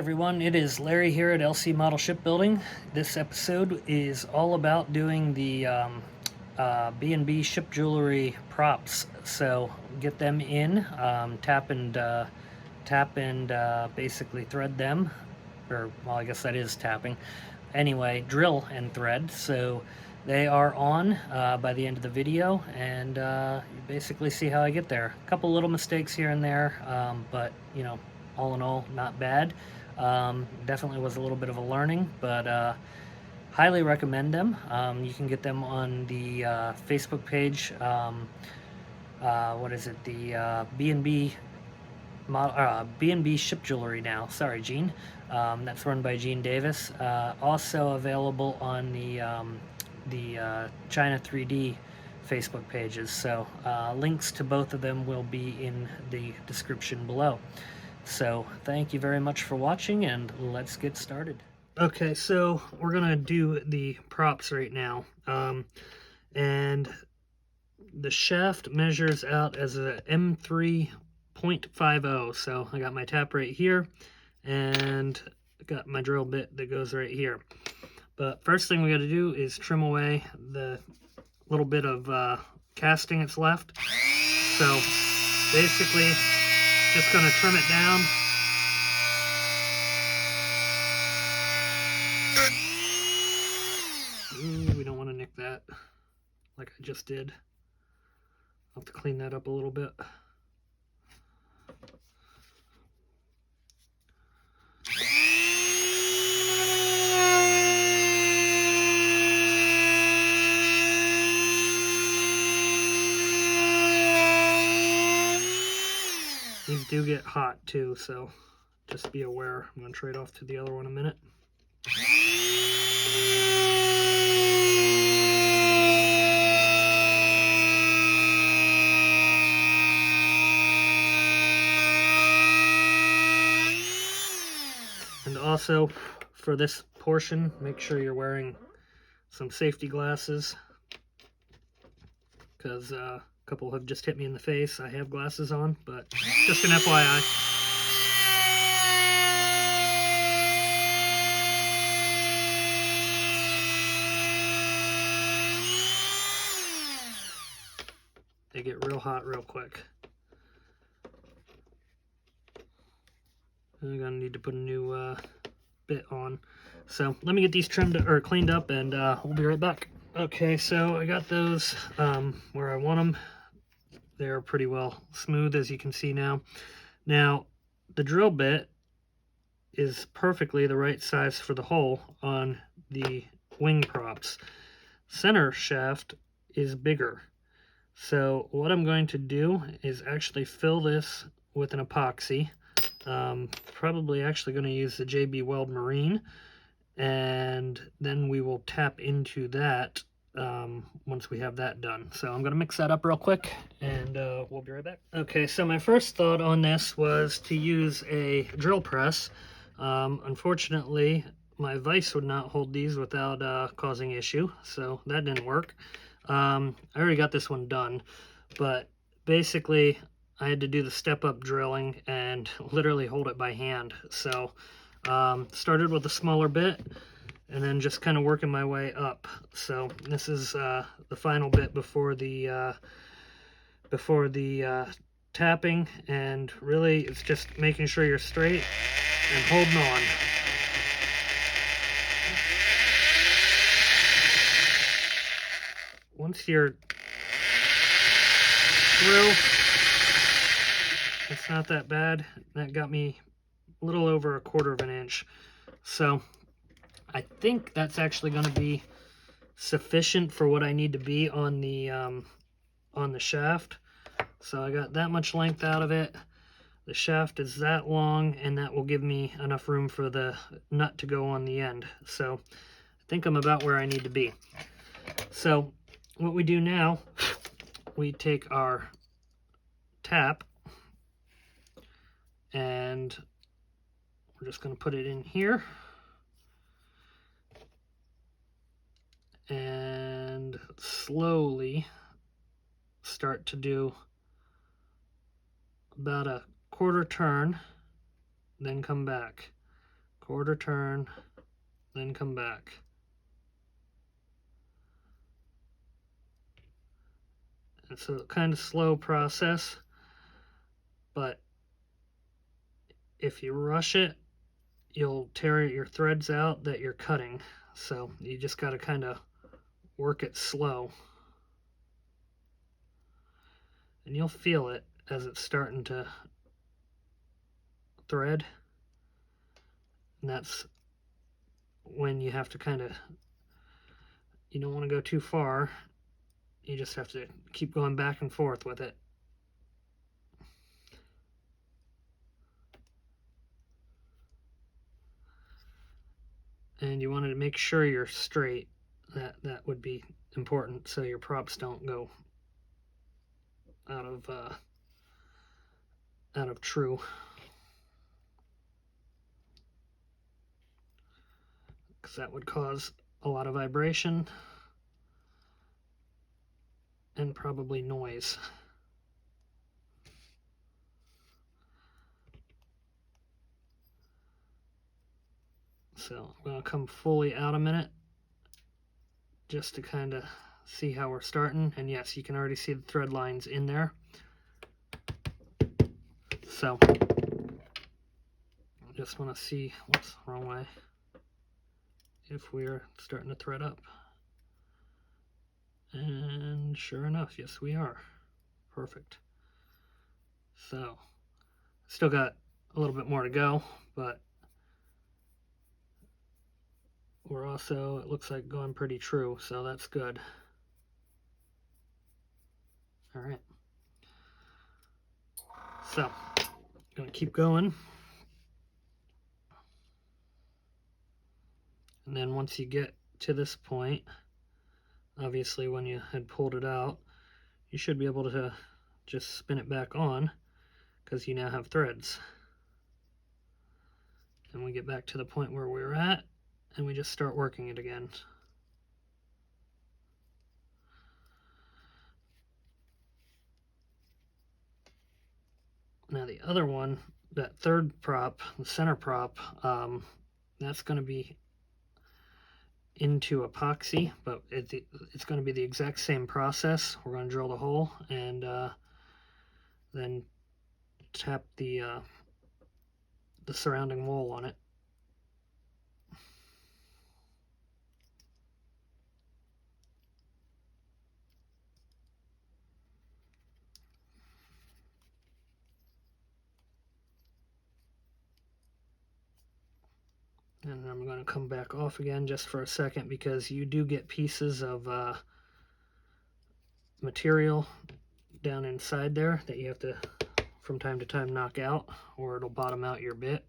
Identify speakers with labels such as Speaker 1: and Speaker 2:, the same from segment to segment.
Speaker 1: everyone, it is Larry here at LC Model Shipbuilding. This episode is all about doing the BnB Ship Jewelry props. So get them in, tap and basically thread them, or well, I guess that is tapping. Anyway, drill and thread. So they are on by the end of the video, and you basically see how I get there. A couple little mistakes here and there, but you know, all in all, not bad. Definitely was a little bit of a learning, but highly recommend them. You can get them on the Facebook page. What is it? The BnB BnB Ship Jewelry now. Sorry, Gene. That's run by Gene Davis. Also available on the China 3D Facebook pages. So links to both of them will be in the description below. So thank you very much for watching, and let's get started. Okay, so we're gonna do the props right now, and the shaft measures out as a M3.50. So I got my tap right here, and got my drill bit that goes right here. But first thing we got to do is trim away the little bit of casting that's left. So basically, just going to trim it down. Ooh, we don't want to nick that like I just did. I'll have to clean that up a little bit. These do get hot too, so just be aware. I'm going to trade off to the other one in a minute. And also, for this portion, make sure you're wearing some safety glasses, because a couple have just hit me in the face. I have glasses on, but just an FYI. They get real hot real quick. I'm gonna need to put a new bit on. So let me get these trimmed or cleaned up, and we'll be right back. Okay, so I got those where I want them. They're pretty well smooth, as you can see now. Now, the drill bit is perfectly the right size for the hole on the wing props. Center shaft is bigger. So what I'm going to do is actually fill this with an epoxy. Probably actually going to use the JB Weld Marine, and then we will tap into that once we have that done. So I'm going to mix that up real quick, and we'll be right back. Okay, so my first thought on this was to use a drill press. Unfortunately, my vise would not hold these without causing issue, so that didn't work. I already got this one done, but basically I had to do the step-up drilling and literally hold it by hand. So started with a smaller bit, and then just kind of working my way up. So this is the final bit before the tapping, and really it's just making sure you're straight and holding on. Once you're through, it's not that bad. That got me a little over 1/4 of an inch. So I think that's actually going to be sufficient for what I need to be on the shaft. So I got that much length out of it. The shaft is that long, and that will give me enough room for the nut to go on the end. So I think I'm about where I need to be. So what we do now, we take our tap, and we're just going to put it in here, and slowly start to do about a 1/4 turn, then come back. quarter turn, then come back. It's a kind of slow process, but if you rush it, you'll tear your threads out that you're cutting. So you just got to kind of work it slow. And you'll feel it as it's starting to thread. And that's when you have to kind of, you don't want to go too far. You just have to keep going back and forth with it. And you want to make sure you're straight. That would be important, so your props don't go out of true. Because that would cause a lot of vibration and probably noise. So I'm going to come fully out a minute just to kind of see how we're starting. And yes, you can already see the thread lines in there. So I just want to see what's the wrong way, if we're starting to thread up. And sure enough, yes we are. Perfect. So still got a little bit more to go, but we're also, it looks like, going pretty true, so that's good. All right. So, gonna keep going. And then once you get to this point, obviously when you had pulled it out, you should be able to just spin it back on, because you now have threads. And we get back to the point where we were at, and we just start working it again. Now the other one, that third prop, the center prop, that's going to be into epoxy, but it's going to be the exact same process. We're going to drill the hole and then tap the surrounding wool on it. And I'm going to come back off again just for a second, because you do get pieces of material down inside there that you have to from time to time knock out, or it'll bottom out your bit.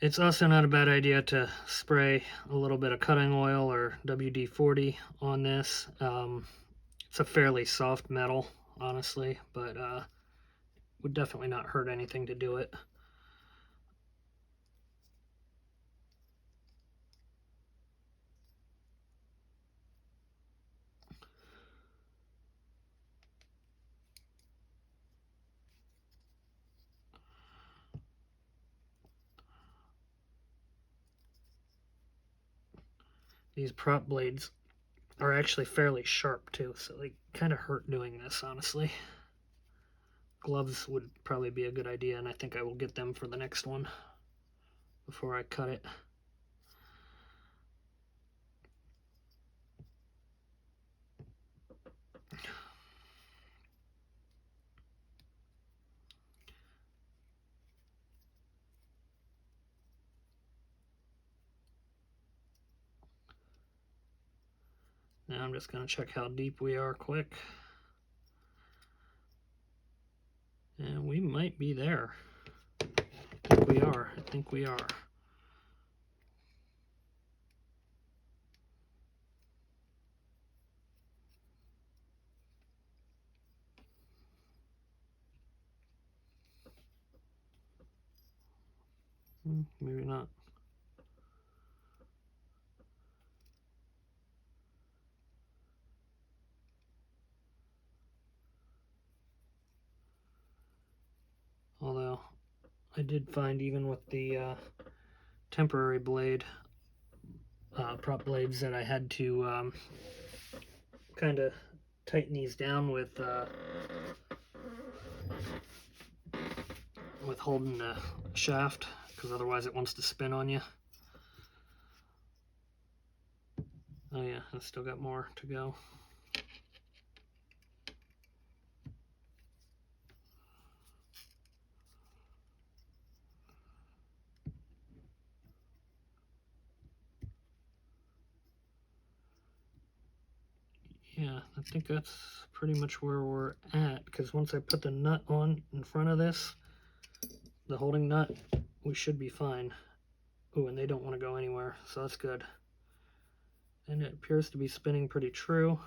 Speaker 1: It's also not a bad idea to spray a little bit of cutting oil or WD-40 on this. It's a fairly soft metal, honestly, but would definitely not hurt anything to do it. These prop blades are actually fairly sharp too, so they kind of hurt doing this, honestly. Gloves would probably be a good idea, and I think I will get them for the next one before I cut it. Now I'm just going to check how deep we are quick. And we might be there. I think we are. I think we are. Maybe not. Although I did find even with the temporary blade, prop blades, that I had to kind of tighten these down with holding the shaft, because otherwise it wants to spin on you. Oh yeah, I still got more to go. Yeah, I think that's pretty much where we're at, because once I put the nut on in front of this, the holding nut, we should be fine. Oh, and they don't want to go anywhere, so that's good. And it appears to be spinning pretty true.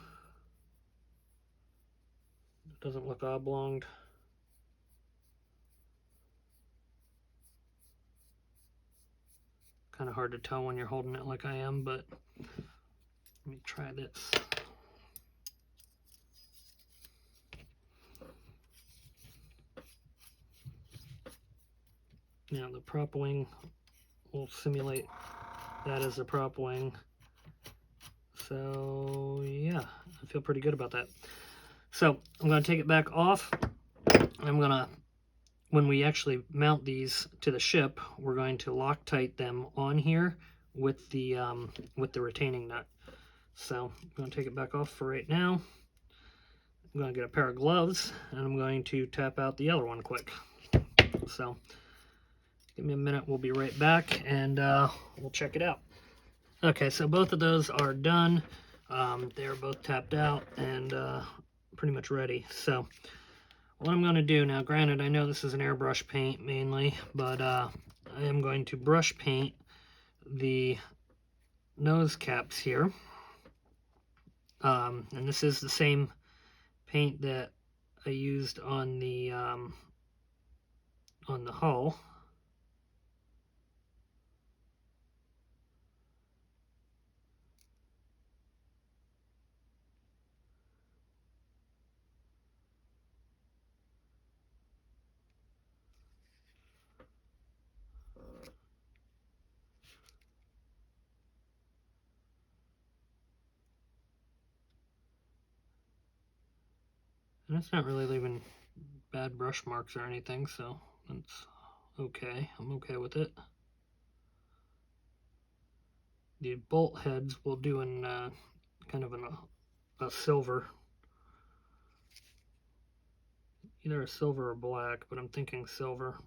Speaker 1: It doesn't look oblonged. Kind of hard to tell when you're holding it like I am, but let me try this. Now the prop wing will simulate that as a prop wing. So yeah, I feel pretty good about that. So I'm going to take it back off. I'm going to, when we actually mount these to the ship, we're going to Loctite them on here with the retaining nut. So I'm going to take it back off for right now. I'm going to get a pair of gloves, and I'm going to tap out the other one quick. So give me a minute, we'll be right back, and we'll check it out. Okay, so both of those are done. They're both tapped out and pretty much ready. So what I'm going to do now, granted, I know this is an airbrush paint mainly, but I am going to brush paint the nose caps here. And this is the same paint that I used on the hull. And it's not really leaving bad brush marks or anything, so that's okay. I'm okay with it. The bolt heads we'll do in kind of a silver. Either a silver or black, but I'm thinking silver.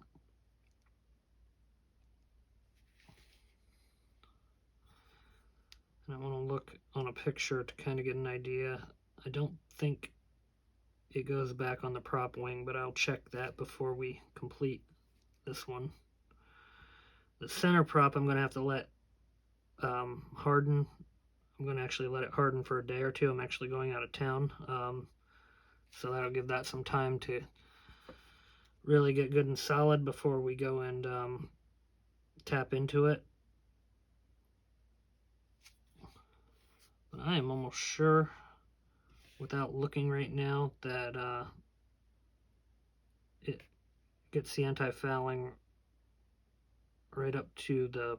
Speaker 1: And I want to look on a picture to kind of get an idea. I don't think it goes back on the prop wing, but I'll check that before we complete this one. The center prop I'm going to have to let harden. I'm going to actually let it harden for a day or two. I'm actually going out of town, so that'll give that some time to really get good and solid before we go and tap into it. But I am almost sure, without looking right now, that it gets the anti-fouling right up to the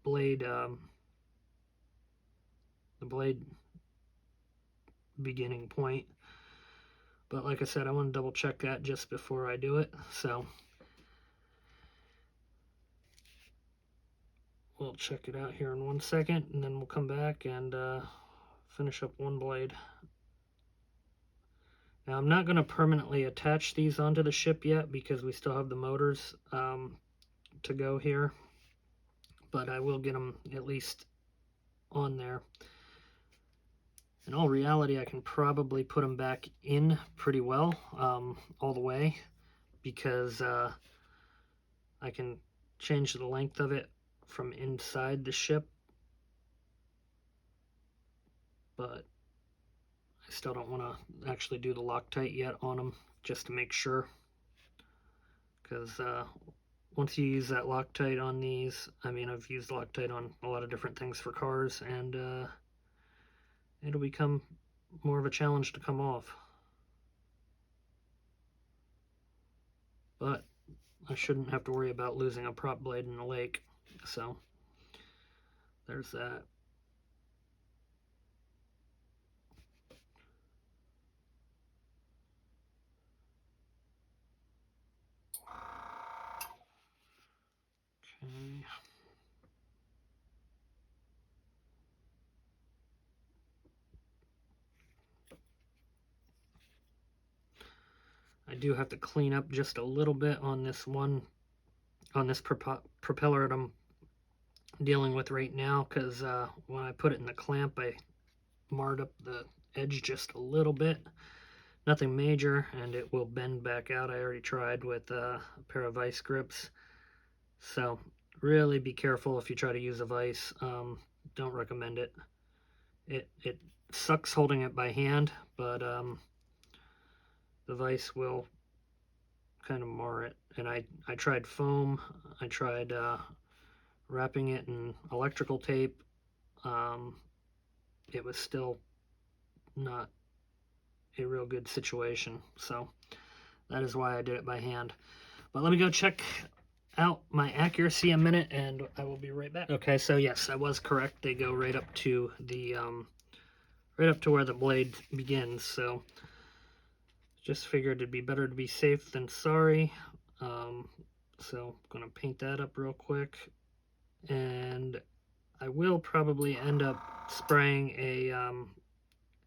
Speaker 1: blade beginning point. But like I said, I want to double check that just before I do it. So we'll check it out here in 1 second, and then we'll come back and finish up one blade. Now I'm not going to permanently attach these onto the ship yet because we still have the motors to go here, but I will get them at least on there. In all reality, I can probably put them back in pretty well all the way, because I can change the length of it from inside the ship, but I still don't want to actually do the Loctite yet on them, just to make sure, because once you use that Loctite on these, I mean, I've used Loctite on a lot of different things for cars, and it'll become more of a challenge to come off. But I shouldn't have to worry about losing a prop blade in the lake. So there's that. Okay. I do have to clean up just a little bit on this propeller that I'm dealing with right now, because when I put it in the clamp, I marred up the edge just a little bit. Nothing major, and it will bend back out. I already tried with a pair of vice grips. So really be careful if you try to use a vise. Don't recommend it. It sucks holding it by hand, but the vise will kind of mar it. And I tried foam. I tried wrapping it in electrical tape. It was still not a real good situation. So that is why I did it by hand. But let me go check out my accuracy a minute, and I will be right back. Okay, so yes, I was correct. They go right up to the right up to where the blade begins. So just figured it'd be better to be safe than sorry. So I'm gonna paint that up real quick, and I will probably end up spraying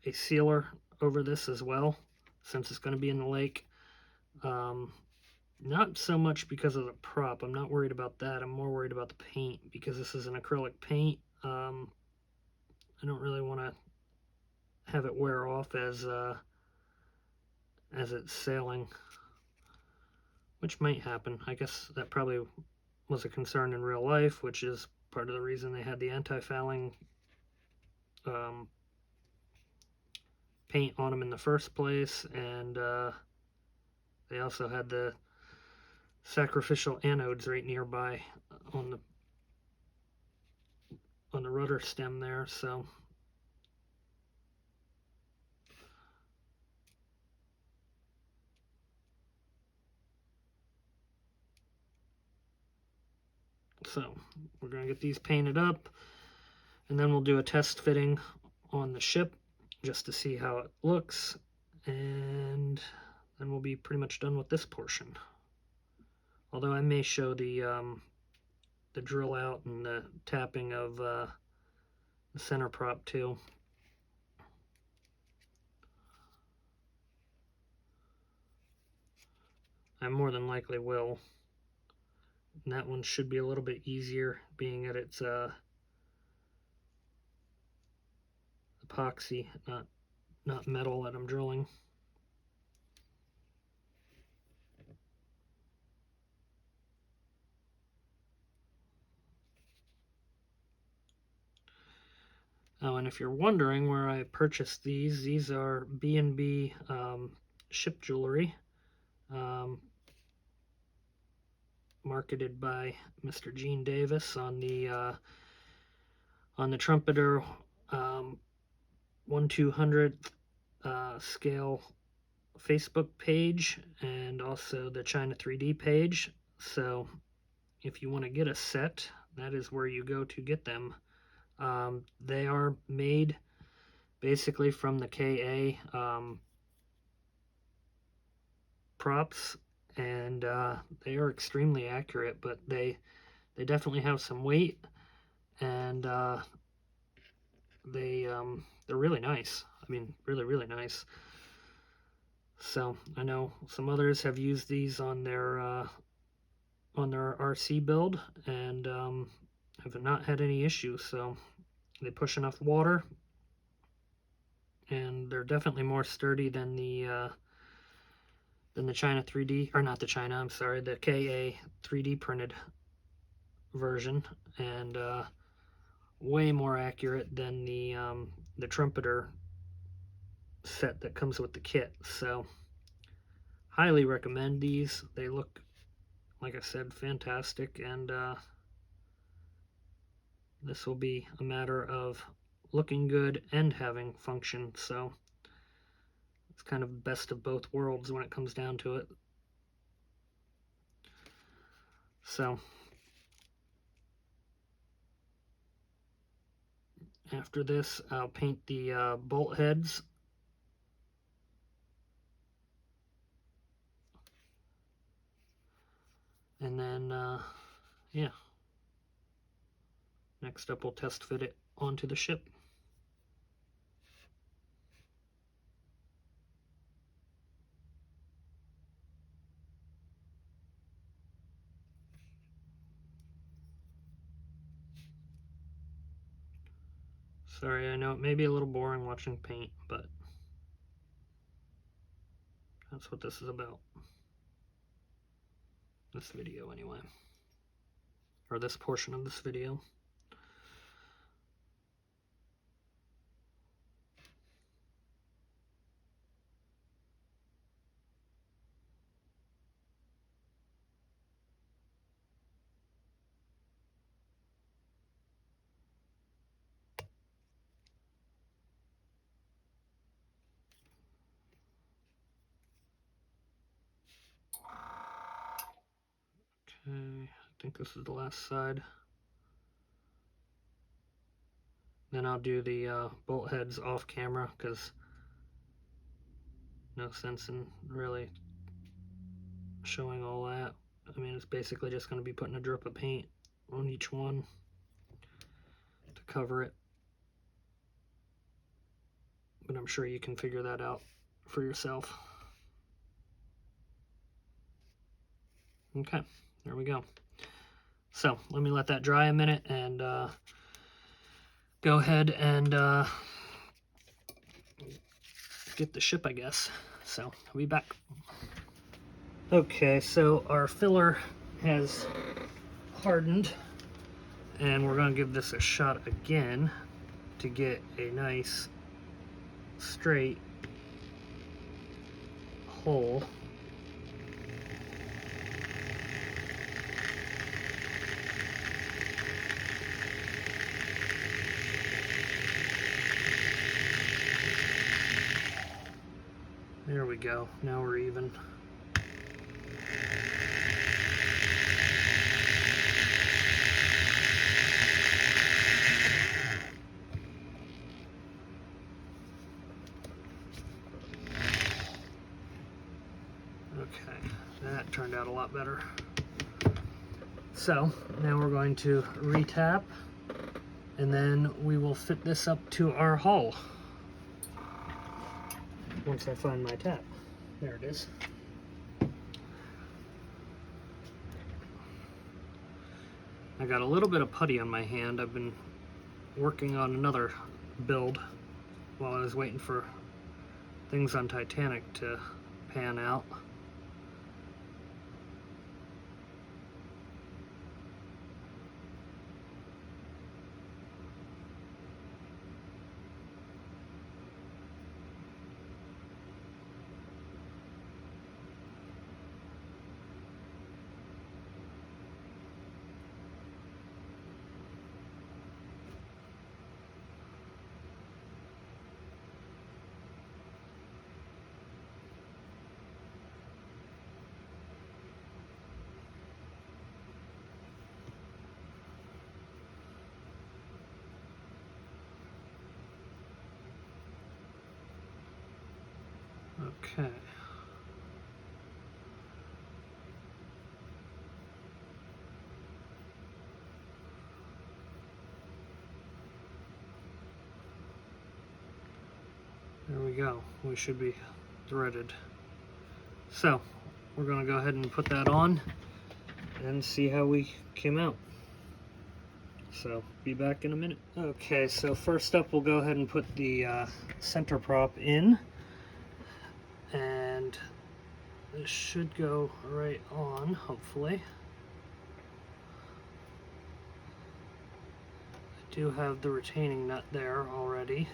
Speaker 1: a sealer over this as well, since it's going to be in the lake. Not so much because of the prop. I'm not worried about that. I'm more worried about the paint, because this is an acrylic paint. I don't really want to have it wear off as it's sailing, which might happen. I guess that probably was a concern in real life, which is part of the reason they had the anti-fouling paint on them in the first place, and they also had the sacrificial anodes right nearby on the rudder stem there. So we're going to get these painted up, and then we'll do a test fitting on the ship just to see how it looks, and then we'll be pretty much done with this portion. Although I may show the drill out and the tapping of the center prop too. I more than likely will. And that one should be a little bit easier, being that it's epoxy, not metal that I'm drilling. Oh, and if you're wondering where I purchased these are BnB Ship Jewelry, marketed by Mr. Gene Davis on the Trumpeter 1/200 scale Facebook page, and also the China 3D page. So if you want to get a set, that is where you go to get them. They are made basically from the KA props, and they are extremely accurate, but they definitely have some weight, and they're really nice. I mean, really nice. So I know some others have used these on their RC build, and have not had any issues. So they push enough water, and they're definitely more sturdy than the China 3D, or not the China, I'm sorry, the KA 3D printed version, and way more accurate than the Trumpeter set that comes with the kit. So highly recommend these. They look, like I said, fantastic, and this will be a matter of looking good and having function. So it's kind of best of both worlds when it comes down to it. So after this, I'll paint the bolt heads. And then, yeah. Next up, we'll test fit it onto the ship. Sorry, I know it may be a little boring watching paint, but that's what this is about. This video, anyway. Or this portion of this video. Okay, I think this is the last side. Then I'll do the bolt heads off camera, because no sense in really showing all that. I mean, it's basically just going to be putting a drip of paint on each one to cover it. But I'm sure you can figure that out for yourself. Okay, there we go. So let me let that dry a minute and go ahead and get the ship, I guess. So I'll be back. Okay, so our filler has hardened, and we're going to give this a shot again to get a nice straight hole. There we go. Now we're even. Okay, that turned out a lot better. So now we're going to retap, and then we will fit this up to our hull. Once I find my tap. There it is. I got a little bit of putty on my hand. I've been working on another build while I was waiting for things on Titanic to pan out. Okay. There we go. We should be threaded. So we're going to go ahead and put that on and see how we came out. So be back in a minute. Okay, so first up we'll go ahead and put the center prop in, and this should go right on, hopefully. I do have the retaining nut there already.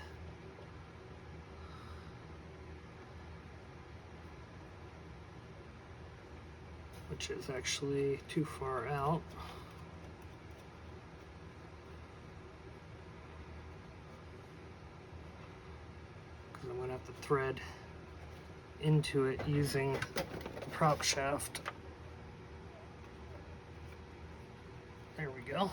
Speaker 1: Which is actually too far out. Because I'm going to have to thread into it using the prop shaft. There we go.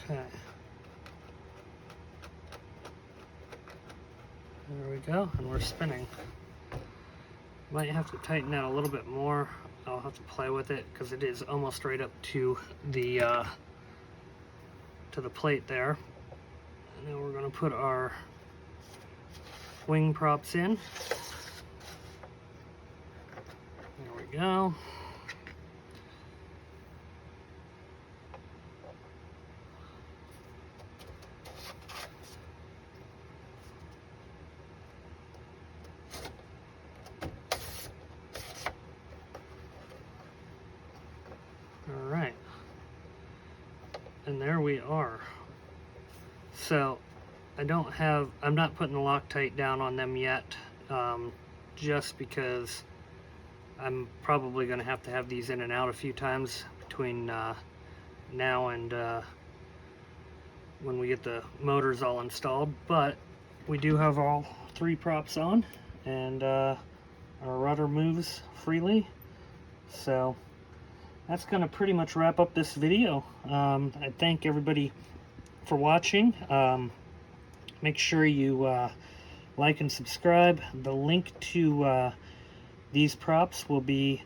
Speaker 1: Okay. There we go, and we're spinning. Might have to tighten that a little bit more. I'll have to play with it because it is almost right up to the plate there. And now we're going to put our wing props in. There we go. All right, and there we are. So I'm not putting the Loctite down on them yet, just because I'm probably going to have these in and out a few times between now and when we get the motors all installed. But we do have all 3 props on, and our rudder moves freely. So that's going to pretty much wrap up this video. I thank everybody for watching. Make sure you like and subscribe. The link to these props will be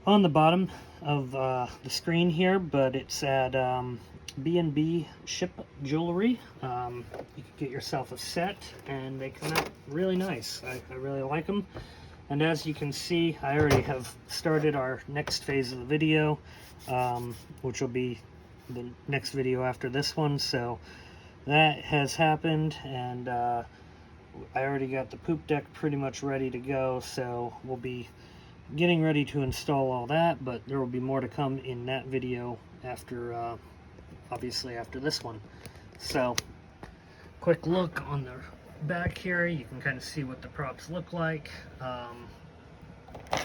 Speaker 1: on the bottom of the screen here, but it's at BnB Ship Jewelry. You can get yourself a set, and they come out really nice. I really like them. And as you can see, I already have started our next phase of the video, which will be the next video after this one. So that has happened, and I already got the poop deck pretty much ready to go. So we'll be getting ready to install all that, but there will be more to come in that video after, obviously after this one. So quick look on the back here, you can kind of see what the props look like.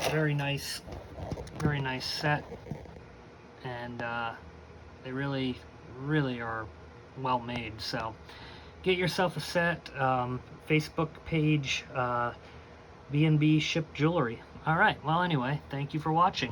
Speaker 1: Very nice set, and they really are well made. So get yourself a set. Facebook page, BnB Ship Jewelry. All right, well, anyway, thank you for watching.